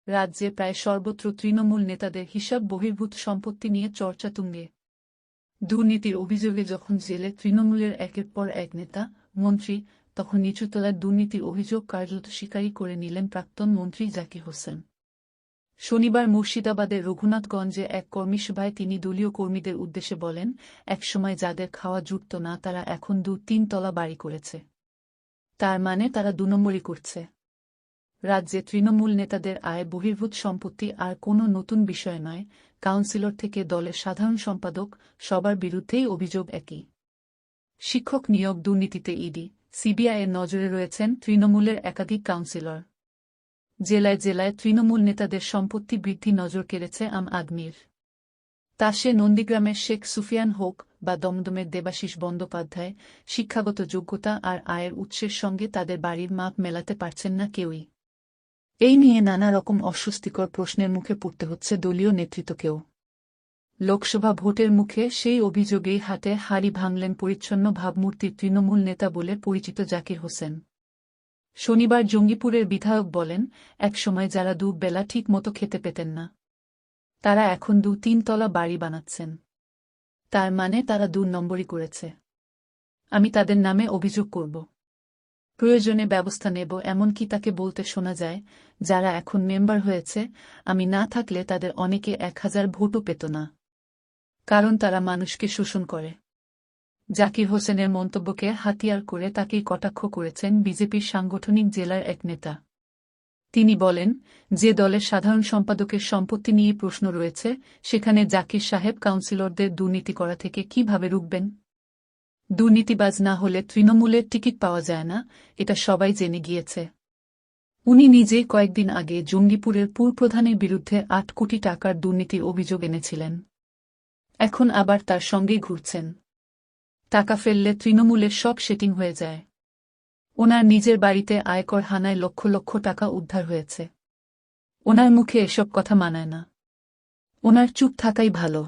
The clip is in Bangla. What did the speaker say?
রাজ্যে প্রায় সর্বত্র তৃণমূল নেতাদের হিসাব বহির্ভূত সম্পত্তি নিয়ে চর্চা তুঙ্গে। দুর্নীতির অভিযোগে যখন জেলে তৃণমূলের একের পর এক নেতা, মন্ত্রী, তখন নিচুতলার দুর্নীতির অভিযোগ কার্যত স্বীকারই করে নিলেন প্রাক্তন মন্ত্রী জাকির হোসেন। শনিবার মুর্শিদাবাদের রঘুনাথগঞ্জে এক কর্মীসভায় তিনি দলীয় কর্মীদের উদ্দেশ্যে বলেন, একসময় যাদের খাওয়া জুটত না তারা এখন ২-৩ তলা বাড়ি করেছে। তার মানে তারা ২ নম্বরই করছে। রাজ্যে তৃণমূল নেতাদের আয় বহির্ভূত সম্পত্তি আর কোনো নতুন বিষয় নয়, কাউন্সিলর থেকে দলের সাধারণ সম্পাদক, সবার বিরুদ্ধেই অভিযোগ একই। শিক্ষক নিয়োগ দুর্নীতিতে ইডি, সিবিআইয়ের নজরে রয়েছেন তৃণমূলের একাধিক কাউন্সিলর। জেলায় জেলায় তৃণমূল নেতাদের সম্পত্তি বৃদ্ধি নজর কেড়েছে আম আদমির। তা সে নন্দীগ্রামের শেখ সুফিয়ান হোক বা দমদমের দেবাশিস বন্দ্যোপাধ্যায়, শিক্ষাগত যোগ্যতা আর আয়ের উৎসের সঙ্গে তাদের বাড়ির মাপ মেলাতে পারছেন না কেউই। এই নিয়ে নানা রকম অস্বস্তিকর প্রশ্নের মুখে পড়তে হচ্ছে দলীয় নেতৃত্বকেও। লোকসভা ভোটের মুখে সেই অভিযোগেই হাতে হাড়ি ভাঙলেন পরিচ্ছন্ন ভাবমূর্তির তৃণমূল নেতা বলে পরিচিত জাকির হোসেন। শনিবার জঙ্গিপুরের বিধায়ক বলেন, একসময় যারা দুবেলা ঠিক মতো খেতে পেতেন না, তারা এখন ২-৩ তলা বাড়ি বানাচ্ছেন। তার মানে তারা ২ নম্বরই করেছে। আমি তাদের নামে অভিযোগ করব, প্রয়োজনে ব্যবস্থা নেব, এমনকি তাকে বলতে শোনা যায়, যারা এখন মেম্বার হয়েছে, আমি না থাকলে তাদের অনেকে ১,০০০ ভোটও পেত না, কারণ তারা মানুষকে শোষণ করে। জাকির হোসেনের মন্তব্যকে হাতিয়ার করে তাকেই কটাক্ষ করেছেন বিজেপির সাংগঠনিক জেলার এক নেতা। তিনি বলেন, যে দলের সাধারণ সম্পাদকের সম্পত্তি নিয়ে প্রশ্ন রয়েছে, সেখানে জাকির সাহেব কাউন্সিলরদের দুর্নীতি করা থেকে কিভাবে রুখবেন? দুর্নীতিবাজ না হলে তৃণমূলের টিকিট পাওয়া যায় না, এটা সবাই জেনে গিয়েছে। উনি নিজেই কয়েকদিন আগে জঙ্গিপুরের পুরপ্রধানের বিরুদ্ধে ৮ কোটি টাকার দুর্নীতির অভিযোগ এনেছিলেন। এখন আবার তার সঙ্গেই ঘুরছেন। টাকা ফেললে তৃণমূলের সব সেটিং হয়ে যায়। ওনার নিজের বাড়িতে আয়কর হানায় লক্ষ লক্ষ টাকা উদ্ধার হয়েছে। ওনার মুখে এসব কথা মানায় না। ওনার চুপ থাকাই ভালো।